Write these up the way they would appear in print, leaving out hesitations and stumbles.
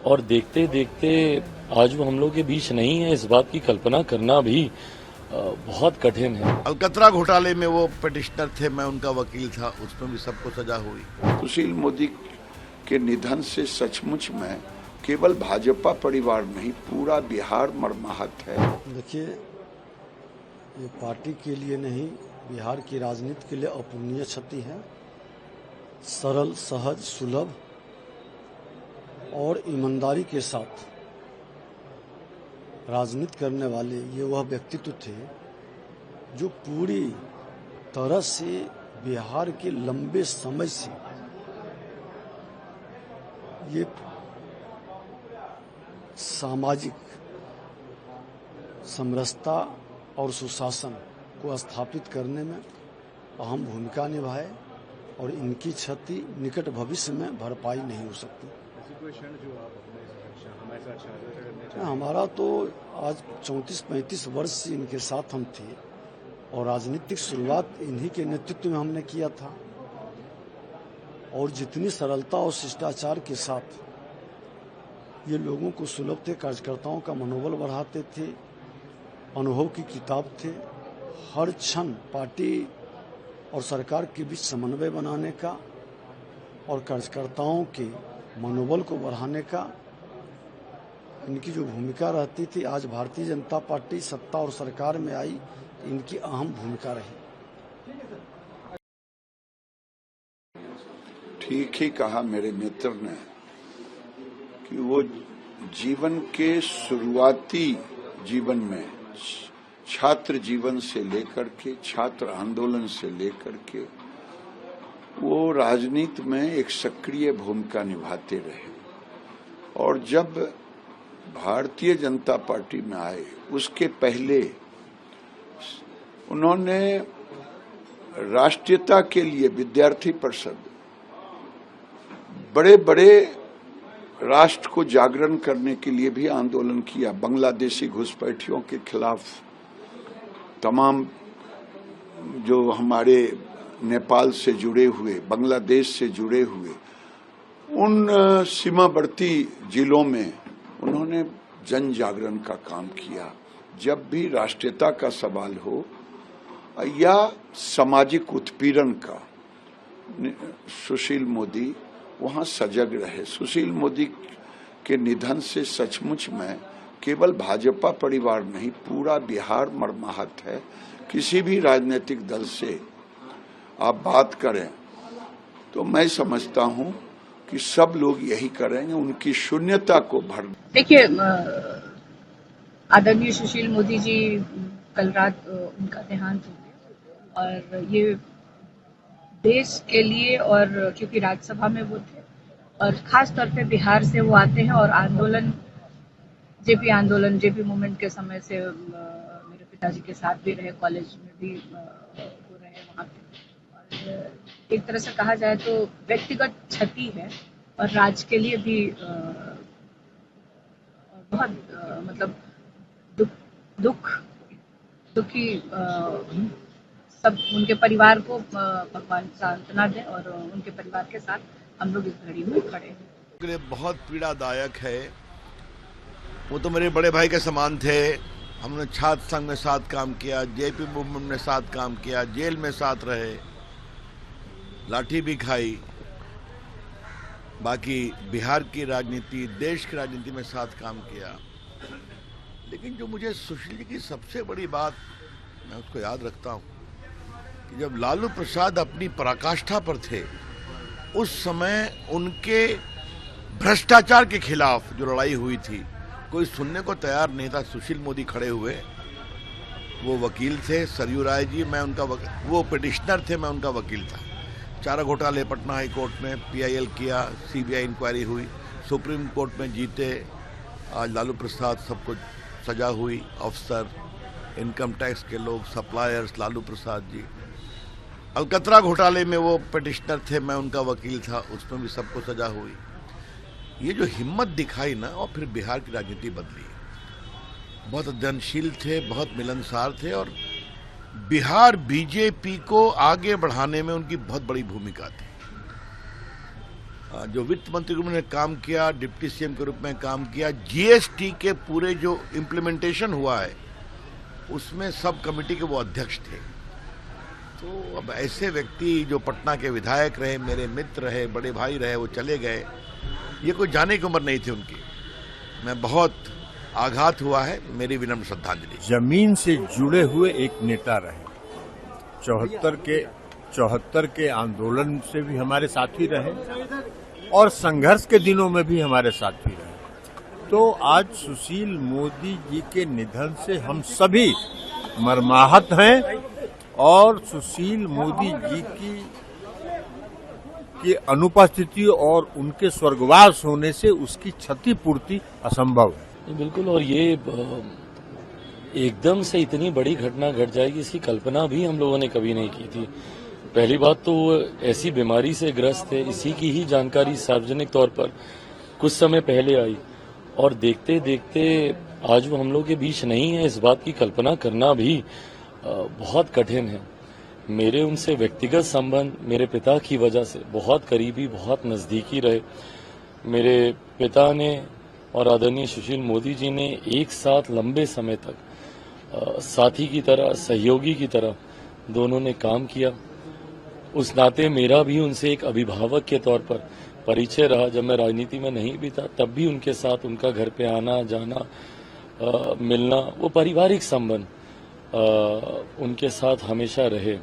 और देखते देखते आज वो हम लोग के बीच नहीं है, इस बात की कल्पना करना भी बहुत कठिन है। अलकतरा घोटाले में वो पिटिशनर थे, मैं उनका वकील था, उसमें भी सबको सजा हुई। सुशील मोदी के निधन से सचमुच में केवल भाजपा परिवार नहीं, पूरा बिहार मर्माहत है। देखिए, ये पार्टी के लिए नहीं, बिहार की राजनीति के लिए अपूरणीय क्षति है। सरल, सहज, सुलभ और ईमानदारी के साथ राजनीति करने वाले ये वह व्यक्तित्व थे जो पूरी तरह से बिहार के लंबे समय से ये सामाजिक समरसता और सुशासन को स्थापित करने में अहम भूमिका निभाए और इनकी क्षति निकट भविष्य में भरपाई नहीं हो सकती। हमारा तो आज 34-35 वर्ष से इनके साथ हम थे और राजनीतिक शुरुआत इन्हीं के नेतृत्व में हमने किया था और जितनी सरलता और शिष्टाचार के साथ ये लोगों को सुलभ थे, कार्यकर्ताओं का मनोबल बढ़ाते थे, अनुभव की किताब थे। हर क्षण पार्टी और सरकार के बीच समन्वय बनाने का और कार्यकर्ताओं के मनोबल को बढ़ाने का इनकी जो भूमिका रहती थी, आज भारतीय जनता पार्टी सत्ता और सरकार में आई, इनकी अहम भूमिका रही। ठीक ही कहा मेरे मित्र ने कि वो जीवन के शुरुआती जीवन में, छात्र जीवन से लेकर के, छात्र आंदोलन से लेकर के वो राजनीति में एक सक्रिय भूमिका निभाते रहे और जब भारतीय जनता पार्टी में आए उसके पहले उन्होंने राष्ट्रीयता के लिए विद्यार्थी परिषद, बड़े बड़े राष्ट्र को जागरण करने के लिए भी आंदोलन किया। बांग्लादेशी घुसपैठियों के खिलाफ तमाम जो हमारे नेपाल से जुड़े हुए, बांग्लादेश से जुड़े हुए उन सीमावर्ती जिलों में उन्होंने जन जागरण का काम किया। जब भी राष्ट्रीयता का सवाल हो या सामाजिक उत्पीड़न का, सुशील मोदी वहां सजग रहे। सुशील मोदी के निधन से सचमुच में केवल भाजपा परिवार नहीं, पूरा बिहार मर्माहत है। किसी भी राजनीतिक दल से आप बात करें तो मैं समझता हूं कि सब लोग यही करेंगे, उनकी शून्यता को भर। देखिए, आदरणीय सुशील मोदी जी कल रात उनका देहांत हो गया और ये देश के लिए, और क्योंकि राज्यसभा में वो थे और खास तौर पे बिहार से वो आते हैं और आंदोलन, जेपी मूवमेंट के समय से मेरे पिताजी के साथ भी रहे, कॉलेज में भी वो रहे वहाँ पे। और एक तरह से कहा जाए तो व्यक्तिगत क्षति है और राज्य के लिए भी बहुत मतलब दुखी सब उनके परिवार को भगवान सांत्वना दे और उनके परिवार के साथ हम लोग इस घड़ी में खड़े हैं। बहुत पीड़ादायक है। वो तो मेरे बड़े भाई के समान थे। हमने छात्र संघ में साथ काम किया, जेपी मूवमेंट में साथ काम किया, जेल में साथ रहे, लाठी भी खाई। बाकी बिहार की राजनीति, देश की राजनीति में साथ काम किया। लेकिन जो मुझे सुशील जी की सबसे बड़ी बात, मैं उसको याद रखता हूँ कि जब लालू प्रसाद अपनी पराकाष्ठा पर थे, उस समय उनके भ्रष्टाचार के खिलाफ जो लड़ाई हुई थी, कोई सुनने को तैयार नहीं था। सुशील मोदी खड़े हुए, वो वकील थे, सरयू राय जी, मैं उनका वो पिटिशनर थे, मैं उनका वकील था। चारा घोटाले पटना हाई कोर्ट में PIL किया, CBI इंक्वायरी हुई, सुप्रीम कोर्ट में जीते। आज लालू प्रसाद, सबको सजा हुई, अफसर, इनकम टैक्स के लोग, सप्लायर्स, लालू प्रसाद जी। अलकतरा घोटाले में वो पिटिशनर थे, मैं उनका वकील था, उसमें भी सबको सजा हुई। ये जो हिम्मत दिखाई ना, और फिर बिहार की राजनीति बदली। बहुत अध्ययनशील थे, बहुत मिलनसार थे और बिहार बीजेपी को आगे बढ़ाने में उनकी बहुत बड़ी भूमिका थी। जो वित्त मंत्री के रूप में काम किया, डिप्टी सीएम के रूप में काम किया, जीएसटी के पूरे जो इम्प्लीमेंटेशन हुआ है उसमें सब कमेटी के वो अध्यक्ष थे। तो अब ऐसे व्यक्ति जो पटना के विधायक रहे, मेरे मित्र रहे, बड़े भाई रहे, वो चले गए, ये कोई जाने की उम्र नहीं थी उनकी। मैं बहुत आघात हुआ है, मेरी विनम्र श्रद्धांजलि। जमीन से जुड़े हुए एक नेता रहे, 74 के आंदोलन से भी हमारे साथी रहे और संघर्ष के दिनों में भी हमारे साथी रहे। तो आज सुशील मोदी जी के निधन से हम सभी मर्माहत हैं और सुशील मोदी जी की अनुपस्थिति और उनके स्वर्गवास होने से उसकी क्षतिपूर्ति असंभव है। बिल्कुल, और ये एकदम से इतनी बड़ी घटना घट जाएगी इसकी कल्पना भी हम लोगों ने कभी नहीं की थी। पहली बात तो वो ऐसी बीमारी से ग्रस्त है, इसी की ही जानकारी सार्वजनिक तौर पर कुछ समय पहले आई और देखते देखते आज वो हम लोग के बीच नहीं है, इस बात की कल्पना करना भी बहुत कठिन है। मेरे उनसे व्यक्तिगत संबंध मेरे पिता की वजह से बहुत करीबी, बहुत नज़दीकी रहे। मेरे पिता ने और आदरणीय सुशील मोदी जी ने एक साथ लंबे समय तक साथी की तरह, सहयोगी की तरह दोनों ने काम किया। उस नाते मेरा भी उनसे एक अभिभावक के तौर पर परिचय रहा। जब मैं राजनीति में नहीं भी था तब भी उनके साथ उनका घर पे आना जाना, मिलना, वो पारिवारिक संबंध उनके साथ हमेशा रहे।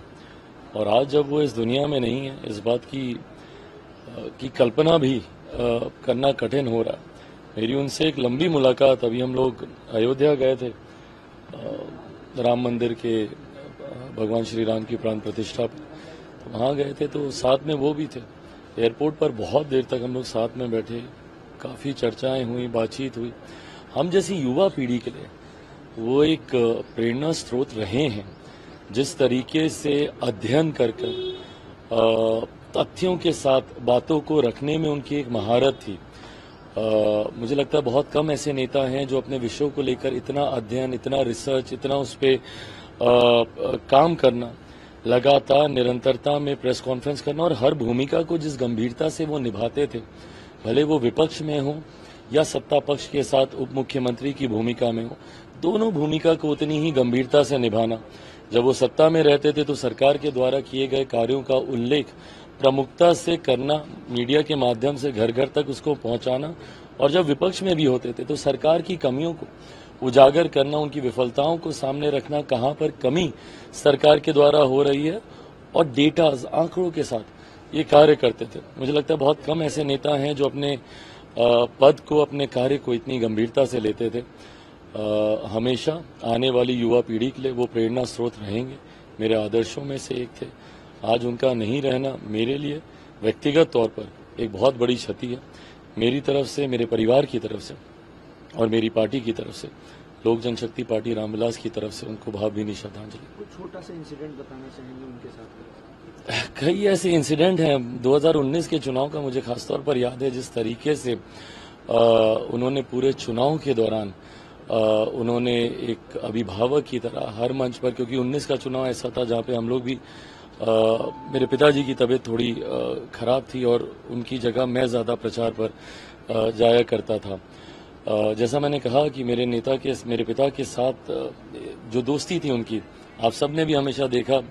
और आज जब वो इस दुनिया में नहीं है, इस बात की कल्पना भी करना कठिन हो रहा है। मेरी उनसे एक लंबी मुलाकात, अभी हम लोग अयोध्या गए थे राम मंदिर के भगवान श्री राम की प्राण प्रतिष्ठा पर, तो वहाँ गए थे तो साथ में वो भी थे। एयरपोर्ट पर बहुत देर तक हम लोग साथ में बैठे, काफ़ी चर्चाएं हुई, बातचीत हुई। हम जैसी युवा पीढ़ी के लिए वो एक प्रेरणा स्रोत रहे हैं। जिस तरीके से अध्ययन कर तथ्यों के साथ बातों को रखने में उनकी एक महारत थी। मुझे लगता है बहुत कम ऐसे नेता हैं जो अपने विषयों को लेकर इतना अध्ययन, इतना रिसर्च, इतना उस पर काम करना, लगातार निरंतरता में प्रेस कॉन्फ्रेंस करना और हर भूमिका को जिस गंभीरता से वो निभाते थे, भले वो विपक्ष में हो या सत्ता पक्ष के साथ उप मुख्यमंत्री की भूमिका में हो, दोनों भूमिका को उतनी ही गंभीरता से निभाना। जब वो सत्ता में रहते थे तो सरकार के द्वारा किए गए कार्यों का उल्लेख प्रमुखता से करना, मीडिया के माध्यम से घर घर तक उसको पहुंचाना, और जब विपक्ष में भी होते थे तो सरकार की कमियों को उजागर करना, उनकी विफलताओं को सामने रखना, कहां पर कमी सरकार के द्वारा हो रही है, और डेटा, आंकड़ों के साथ ये कार्य करते थे। मुझे लगता है बहुत कम ऐसे नेता हैं जो अपने पद को, अपने कार्य को इतनी गंभीरता से लेते थे। हमेशा आने वाली युवा पीढ़ी के लिए वो प्रेरणा स्रोत रहेंगे। मेरे आदर्शों में से एक थे। आज उनका नहीं रहना मेरे लिए व्यक्तिगत तौर पर एक बहुत बड़ी क्षति है। मेरी तरफ से, मेरे परिवार की तरफ से और मेरी पार्टी की तरफ से, लोक जनशक्ति पार्टी रामविलास की तरफ से उनको भावभीनी श्रद्धांजलि। कुछ छोटा सा इंसिडेंट बताना चाहेंगे उनके साथ? कई ऐसे इंसिडेंट हैं। 2019 के चुनाव का मुझे खासतौर पर याद है, जिस तरीके से उन्होंने पूरे चुनाव के दौरान उन्होंने एक अभिभावक की तरह हर मंच पर, क्योंकि 19 का चुनाव ऐसा था जहाँ पे हम लोग भी, मेरे पिताजी की तबीयत थोड़ी खराब थी और उनकी जगह मैं ज़्यादा प्रचार पर जाया करता था। जैसा मैंने कहा कि मेरे पिता के साथ जो दोस्ती थी उनकी, आप सब ने भी हमेशा देखा,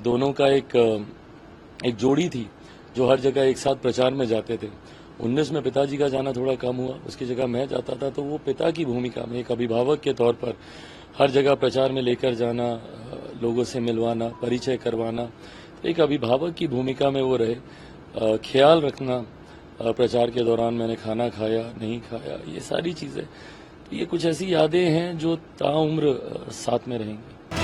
दोनों का एक जोड़ी थी जो हर जगह एक साथ प्रचार में जाते थे। 19 में पिताजी का जाना थोड़ा कम हुआ, उसकी जगह मैं जाता था, तो वो पिता की भूमिका में एक अभिभावक के तौर पर हर जगह प्रचार में लेकर जाना, लोगों से मिलवाना, परिचय करवाना, एक अभिभावक की भूमिका में वो रहे। ख्याल रखना प्रचार के दौरान, मैंने खाना खाया नहीं खाया, ये सारी चीज़ें, ये कुछ ऐसी यादें हैं जो ताउम्र साथ में रहेंगी।